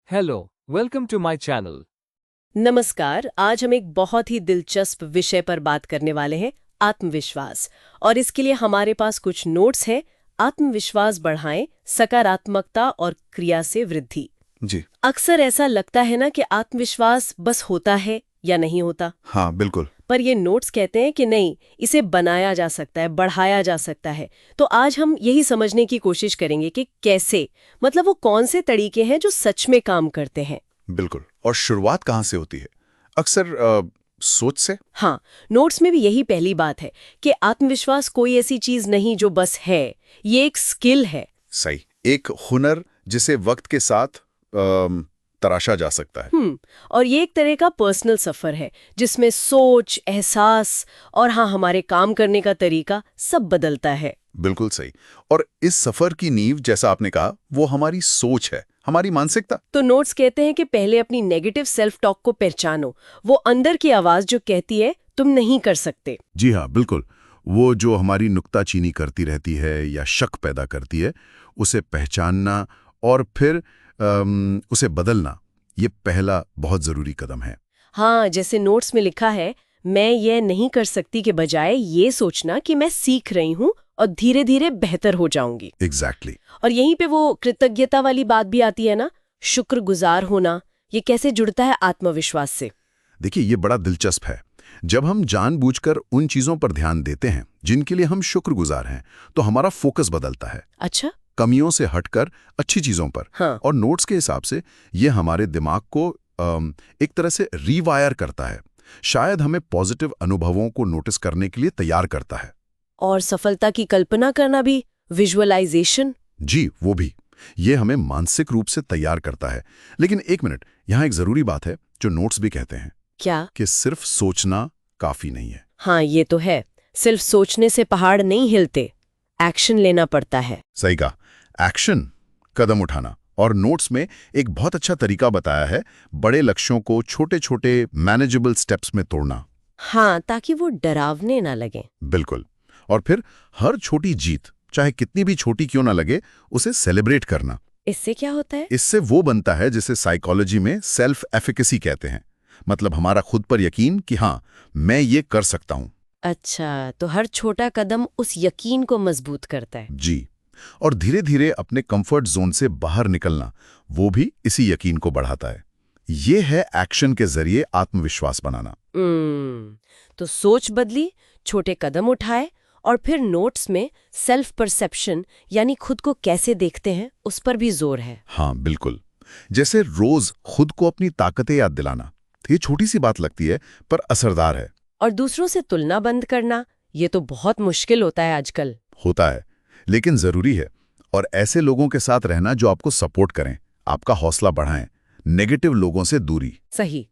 Hello, welcome to my channel. नमस्कार। आज हम एक बहुत ही दिलचस्प विषय पर बात करने वाले हैं, आत्मविश्वास। और इसके लिए हमारे पास कुछ नोट्स हैं। आत्मविश्वास बढ़ाएं, सकारात्मकता और क्रिया से वृद्धि। जी। अक्सर ऐसा लगता है ना कि आत्मविश्वास बस होता है या नहीं होता, हाँ, बिल्कुल। पर ये नोट्स कहते हैं कि नहीं, इसे बनाया जा सकता है, बढ़ाया जा सकता है। तो आज हम यही समझने की कोशिश करेंगे कि कैसे, मतलब वो कौन से तरीके हैं जो सच में काम करते हैं। बिल्कुल। और शुरुआत कहाँ से होती है? अक्सर सोच से। हाँ, नोट्स में भी यही पहली बात है कि आत्मविश्वास कोई ऐसी चीज नहीं जो बस है, ये एक स्किल है। सही। एक हुनर जिसे वक्त के साथ तराशा जा सकता है। और ये एक तरह का पर्सनल सफर है जिसमें सोच, एहसास और हाँ, हमारे काम करने का तरीका सब बदलता है। बिल्कुल सही। और इस सफर की नींव, जैसा आपने कहा, वो हमारी सोच है, हमारी मानसिकता। तो नोट्स कहते हैं कि पहले अपनी नेगेटिव सेल्फ टॉक को पहचानो, वो अंदर की आवाज जो कहती है तुम नहीं कर सकते। जी हाँ, बिल्कुल। वो जो हमारी नुक्ताचीनी करती रहती है या शक पैदा करती है, उसे पहचानना और फिर उसे बदलना, ये पहला बहुत जरूरी कदम है। हाँ, जैसे नोट्स में लिखा है, मैं ये नहीं कर सकती के बजाय ये सोचना कि मैं सीख रही हूँ और धीरे धीरे बेहतर हो जाऊंगी। एग्जैक्टली। और यहीं पे वो कृतज्ञता वाली बात भी आती है ना, शुक्रगुजार होना। ये कैसे जुड़ता है आत्मविश्वास से? देखिए, ये बड़ा दिलचस्प है। जब हम जानबूझकर उन चीजों पर ध्यान देते हैं जिनके लिए हम शुक्रगुजार हैं, तो हमारा फोकस बदलता है। अच्छा। कमियों से हटकर अच्छी चीजों पर। हाँ। और नोट्स के हिसाब से ये हमारे दिमाग को एक तरह से रीवायर करता है। शायद हमें पॉजिटिव अनुभवों को नोटिस करने के लिए तैयार करता है। और सफलता की कल्पना करना भी, विजुअलाइजेशन। जी, वो भी। ये हमें मानसिक रूप से तैयार करता है। लेकिन एक मिनट, यहाँ एक जरूरी बात है जो नोट्स भी कहते हैं, क्या? कि सिर्फ सोचना काफी नहीं है। हाँ, ये तो है। सिर्फ सोचने से पहाड़ नहीं हिलते, एक्शन लेना पड़ता है। सही कहा। एक्शन, कदम उठाना। और नोट्स में एक बहुत अच्छा तरीका बताया है, बड़े लक्ष्यों को छोटे छोटे मैनेजेबल स्टेप्स में तोड़ना। हाँ, ताकि वो डरावने ना लगे। बिल्कुल। और फिर हर छोटी जीत, चाहे कितनी भी छोटी क्यों ना लगे, उसे सेलिब्रेट करना। इससे क्या होता है? इससे वो बनता है जिसे साइकोलॉजी में सेल्फ एफिकेसी कहते हैं। मतलब हमारा खुद पर यकीन कि हाँ, मैं ये कर सकता हूं। अच्छा, तो हर छोटा कदम उस यकीन को मजबूत करता है। जी। और धीरे धीरे अपने कंफर्ट जोन से बाहर निकलना, वो भी इसी यकीन को बढ़ाता है। ये है एक्शन के जरिए आत्मविश्वास बनाना। तो सोच बदली, छोटे कदम उठाए, और फिर नोट्स में सेल्फ परसेप्शन यानी खुद को कैसे देखते हैं उस पर भी जोर है। हाँ, बिल्कुल। जैसे रोज खुद को अपनी ताकतें याद दिलाना। ये छोटी सी बात लगती है, पर असरदार है। और दूसरों से तुलना बंद करना, ये तो बहुत मुश्किल होता है आजकल। होता है, लेकिन जरूरी है। और ऐसे लोगों के साथ रहना जो आपको सपोर्ट करें, आपका हौसला बढ़ाएं। नेगेटिव लोगों से दूरी। सही।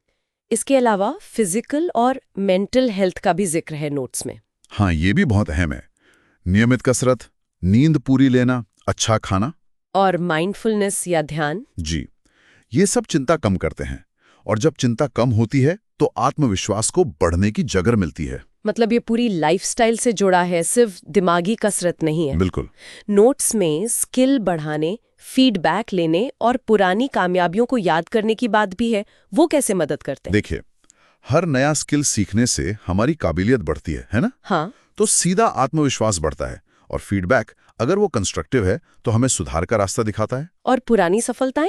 इसके अलावा फिजिकल और मेंटल हेल्थ का भी जिक्र है नोट्स में। हाँ, ये भी बहुत अहम है। नियमित कसरत, नींद पूरी लेना, अच्छा खाना और माइंडफुलनेस या ध्यान। जी, ये सब चिंता कम करते हैं। और जब चिंता कम होती है तो आत्मविश्वास को बढ़ने की जगह मिलती है। मतलब ये पूरी लाइफस्टाइल से जुड़ा है, सिर्फ दिमागी कसरत नहीं है। बिल्कुल। नोट्स में स्किल बढ़ाने, फीडबैक लेने और पुरानी कामयाबियों को याद करने की बात भी है। वो कैसे मदद करते हैं? देखिए, हर नया स्किल सीखने से हमारी काबिलियत बढ़ती है ना? हाँ। तो सीधा आत्मविश्वास बढ़ता है। और फीडबैक, अगर वो कंस्ट्रक्टिव है, तो हमें सुधार का रास्ता दिखाता है। और पुरानी सफलताएं?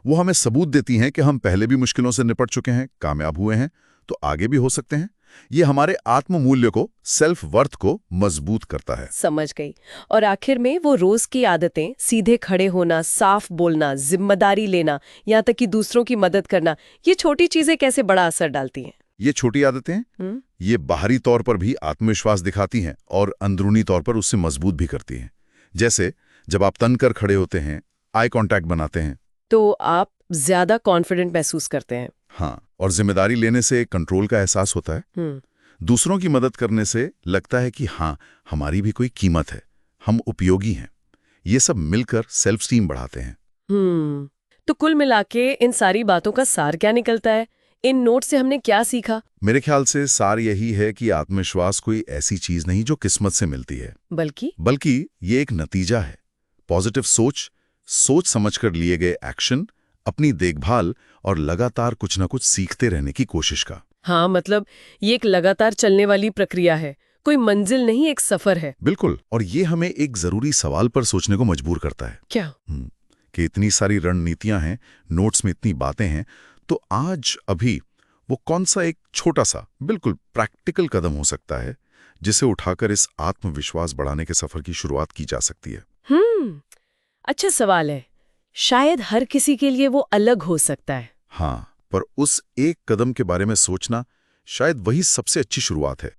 वो हमें सबूत देती हैं कि हम पहले भी मुश्किलों से निपट चुके हैं, कामयाब हुए हैं, तो आगे भी हो सकते हैं। ये हमारे आत्म मूल्य को, सेल्फ वर्थ को मजबूत करता है। समझ गई। और आखिर में वो रोज की आदतें, सीधे खड़े होना, साफ बोलना, जिम्मेदारी लेना, यहाँ तक कि दूसरों की मदद करना, ये छोटी चीजें कैसे बड़ा असर डालती हैं? ये छोटी आदतें, ये बाहरी तौर पर भी आत्मविश्वास दिखाती हैं और अंदरूनी तौर पर उससे मजबूत भी करती हैं। जैसे जब आप तनकर खड़े होते हैं, आई कांटेक्ट बनाते हैं, तो आप ज्यादा कॉन्फिडेंट महसूस करते हैं। हाँ, और जिम्मेदारी लेने से कंट्रोल का एहसास होता है। दूसरों की मदद करने से लगता है कि हाँ, हमारी भी कोई कीमत है, हम उपयोगी हैं। ये सब मिलकर सेल्फ स्टीम बढ़ाते हैं। तो कुल मिलाके इन सारी बातों का सार क्या निकलता है? इन नोट से हमने क्या सीखा? मेरे ख्याल से सार यही है कि आत्मविश्वास कोई ऐसी चीज नहीं जो किस्मत से मिलती है, बल्कि ये एक नतीजा है। पॉजिटिव सोच, सोच समझकर लिए गए एक्शन, अपनी देखभाल और लगातार कुछ ना कुछ सीखते रहने की कोशिश का। हाँ, मतलब ये एक लगातार चलने वाली प्रक्रिया है, कोई मंजिल नहीं, एक सफर है। बिल्कुल, और ये हमें एक जरूरी सवाल पर सोचने को मजबूर करता है। क्या? कि इतनी सारी रणनीतियां हैं, नोट्स में इतनी बातें हैं, तो आज अभी वो कौन सा एक छोटा सा बिल्कुल प्रैक्टिकल कदम हो सकता है जिसे उठाकर इस आत्मविश्वास बढ़ाने के सफर की शुरुआत की जा सकती है? अच्छा सवाल है। शायद हर किसी के लिए वो अलग हो सकता है। हाँ, पर उस एक कदम के बारे में सोचना शायद वही सबसे अच्छी शुरुआत है।